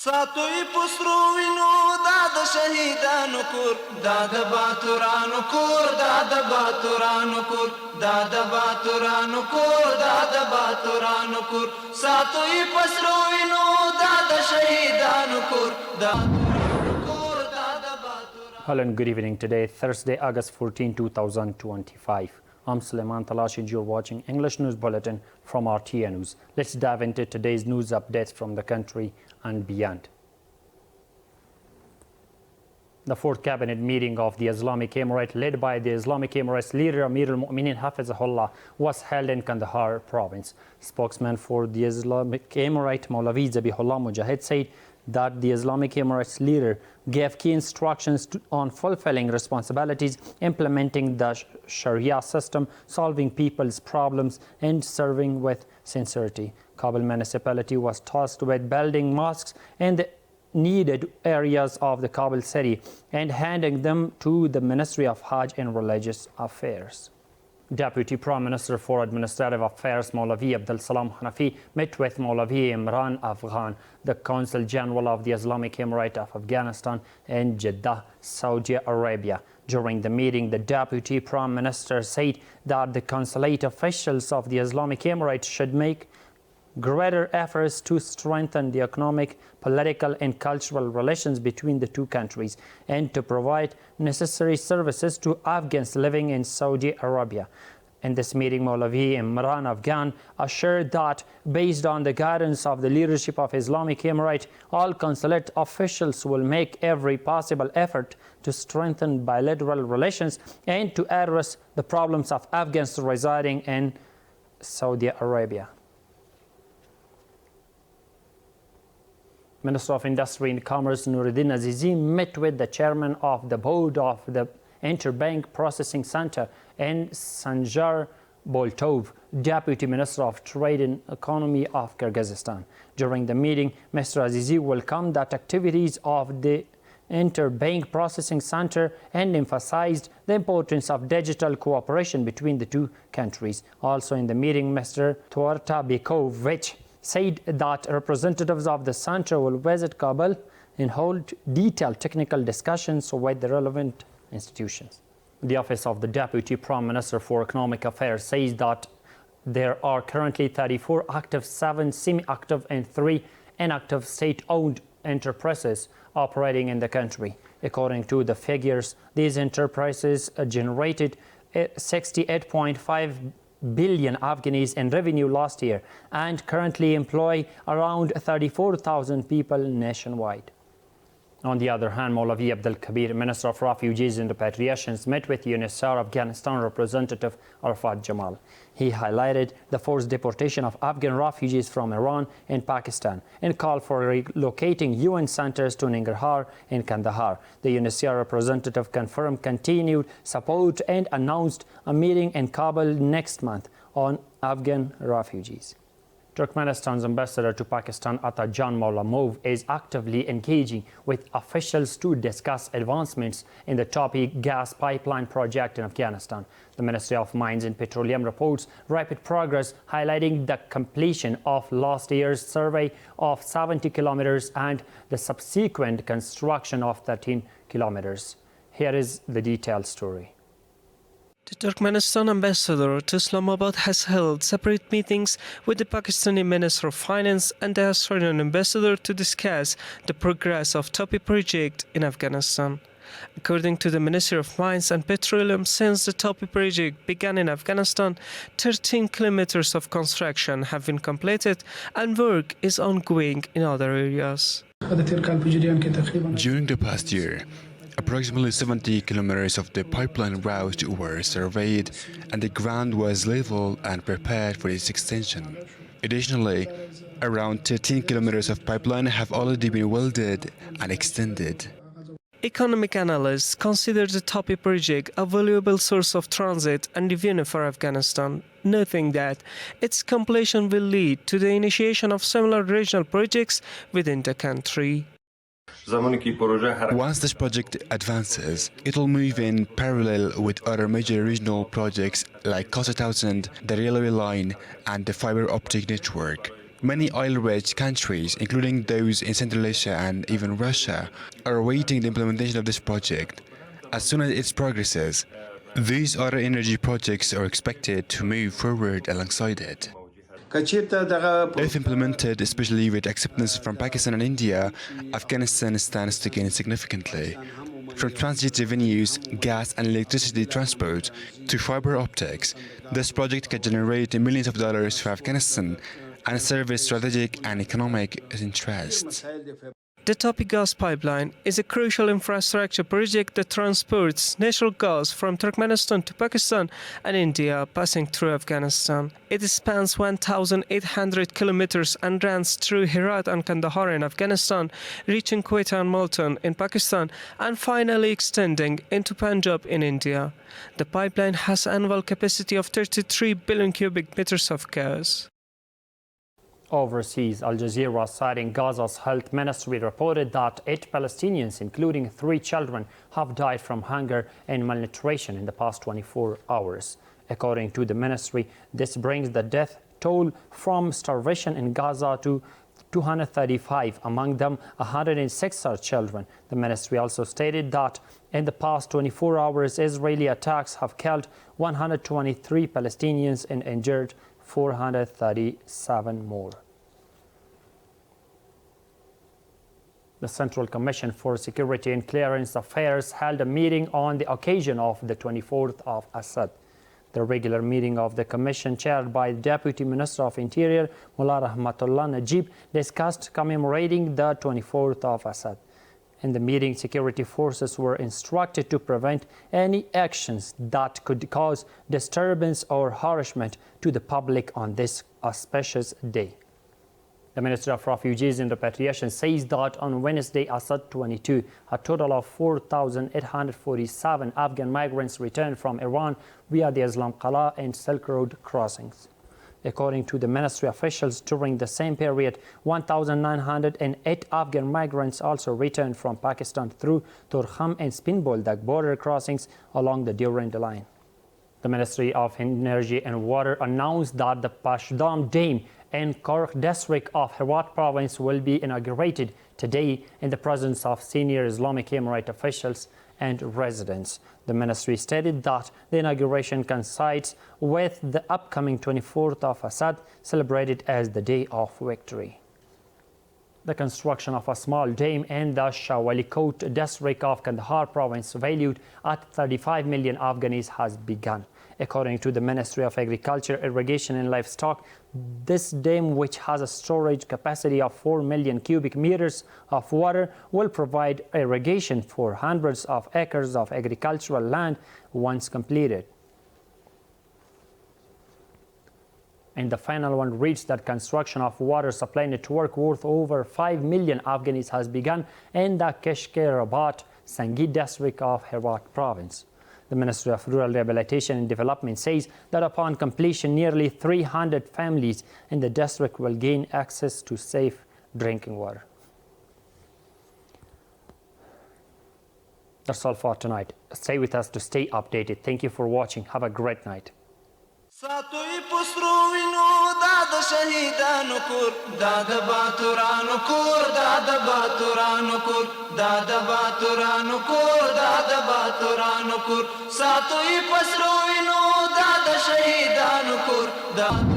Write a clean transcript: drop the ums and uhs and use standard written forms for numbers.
ساتوی پسروینو داد شهیدانو کور داد باتورانو کور داد باتورانو کور داد باتورانو کور داد باتورانو کور ساتوی پسروینو داد شهیدانو کور داد Hello and good evening. Today, Thursday, August 14, 2025. I'm Suleiman Talash and you're watching English News Bulletin from RTA News. Let's dive into today's news updates from the country and beyond. The fourth cabinet meeting of the Islamic Emirate, led by the Islamic Emirates leader Amir al-Mu'minin Hafizahullah, was held in Kandahar province. Spokesman for the Islamic Emirate, Maulavi Zabihullah Mujahid, said that the Islamic Emirates leader gave key instructions on fulfilling responsibilities, implementing the Sharia system, solving people's problems, and serving with sincerity. Kabul municipality was tasked with building mosques in the needed areas of the Kabul city and handing them to the Ministry of Hajj and Religious Affairs. Deputy Prime Minister for Administrative Affairs Maulavi Abdul Salam Hanafi met with Maulavi Imran Afghan, the Consul General of the Islamic Emirate of Afghanistan in Jeddah, Saudi Arabia. During the meeting, the Deputy Prime Minister said that the consulate officials of the Islamic Emirate should make greater efforts to strengthen the economic, political and cultural relations between the two countries and to provide necessary services to Afghans living in Saudi Arabia. In this meeting, Maulavi Imran Afghan assured that based on the guidance of the leadership of Islamic Emirate, all consulate officials will make every possible effort to strengthen bilateral relations and to address the problems of Afghans residing in Saudi Arabia. Minister of Industry and Commerce Nuruddin Azizi met with the chairman of the board of the Interbank Processing Center and Sanjar Boltov, Deputy Minister of Trade and Economy of Kyrgyzstan. During the meeting, Mr. Azizi welcomed the activities of the Interbank Processing Center and emphasized the importance of digital cooperation between the two countries. Also in the meeting, Mr. Tuarta Bekovich said that representatives of the center will visit Kabul and hold detailed technical discussions with the relevant institutions. The Office of the Deputy Prime Minister for Economic Affairs says that there are currently 34 active, 7 semi-active and 3 inactive state-owned enterprises operating in the country. According to the figures, these enterprises generated 68.5 billion Afghanis in revenue last year and currently employ around 34,000 people nationwide. On the other hand, Maulavi Abdul Kabir, Minister of Refugees and Repatriations, met with UNHCR Afghanistan representative Arafat Jamal. He highlighted the forced deportation of Afghan refugees from Iran and Pakistan and called for relocating UN centers to Nangarhar and Kandahar. The UNHCR representative confirmed continued support and announced a meeting in Kabul next month on Afghan refugees. Turkmenistan's ambassador to Pakistan, Atajan Maulamov, is actively engaging with officials to discuss advancements in the Topi gas pipeline project in Afghanistan. The Ministry of Mines and Petroleum reports rapid progress, highlighting the completion of last year's survey of 70 kilometers and the subsequent construction of 13 kilometers. Here is the detailed story. The Turkmenistan ambassador to Islamabad has held separate meetings with the Pakistani Minister of Finance and the Australian ambassador to discuss the progress of Topi project in Afghanistan. According to the Ministry of Mines and Petroleum, since the Topi project began in Afghanistan, 13 kilometers of construction have been completed and work is ongoing in other areas. During the past year, approximately 70 kilometers of the pipeline route were surveyed and the ground was leveled and prepared for its extension. Additionally, around 13 kilometers of pipeline have already been welded and extended. Economic analysts consider the Topi project a valuable source of transit and revenue for Afghanistan, noting that its completion will lead to the initiation of similar regional projects within the country. Once this project advances, it will move in parallel with other major regional projects like Kosa 1000, the railway line, and the fiber optic network. Many oil-rich countries, including those in Central Asia and even Russia, are awaiting the implementation of this project. As soon as it progresses, these other energy projects are expected to move forward alongside it. If implemented, especially with acceptance from Pakistan and India, Afghanistan stands to gain significantly. From transit revenues, gas and electricity transport to fiber optics, this project can generate millions of dollars for Afghanistan and serve its strategic and economic interests. The Topi gas pipeline is a crucial infrastructure project that transports natural gas from Turkmenistan to Pakistan and India, passing through Afghanistan. It spans 1,800 kilometers and runs through Herat and Kandahar in Afghanistan, reaching Quetta and Multan in Pakistan, and finally extending into Punjab in India. The pipeline has annual capacity of 33 billion cubic meters of gas. Overseas, Al Jazeera, citing Gaza's health ministry, reported that 8 Palestinians, including 3 children, have died from hunger and malnutrition in the past 24 hours. According to the ministry, this brings the death toll from starvation in Gaza to 235, among them 106 are children. The ministry also stated that in the past 24 hours, Israeli attacks have killed 123 Palestinians and injured 437 more. The Central Commission for Security and Clearance Affairs held a meeting on the occasion of the 24th of Assad. The regular meeting of the Commission, chaired by Deputy Minister of Interior Mullah Rahmatullah Najib, discussed commemorating the 24th of Assad. In the meeting, security forces were instructed to prevent any actions that could cause disturbance or harassment to the public on this auspicious day. The Minister of Refugees and Repatriation says that on Wednesday, Assad 22, a total of 4,847 Afghan migrants returned from Iran via the Islam Qala and Silk Road crossings. According to the ministry officials, during the same period, 1,908 Afghan migrants also returned from Pakistan through Torkham and Spinboldak border crossings along the Durand Line. The Ministry of Energy and Water announced that the Pashto Dam in Kork district of Herat province will be inaugurated today in the presence of senior Islamic Emirate officials and residents. The ministry stated that the inauguration coincides with the upcoming 24th of Assad, celebrated as the Day of Victory. The construction of a small dam in the Shawalikot district of Kandahar province, valued at 35 million Afghanis, has begun. According to the Ministry of Agriculture, Irrigation and Livestock, this dam, which has a storage capacity of 4 million cubic meters of water, will provide irrigation for hundreds of acres of agricultural land once completed. And the final one reads that construction of water supply network worth over 5 million Afghanis has begun in the Kashkar-Rabat Sangi district of Herat province. The Ministry of Rural Rehabilitation and Development says that upon completion, nearly 300 families in the district will gain access to safe drinking water. That's all for tonight. Stay with us to stay updated. Thank you for watching. Have a great night. ساتوی پسروینو داد شهیدانو کور داد باتورانو کور داد باتورانو کور داد باتورانو کور داد باتورانو کور ساتوی پسروینو داد شهیدانو کور داد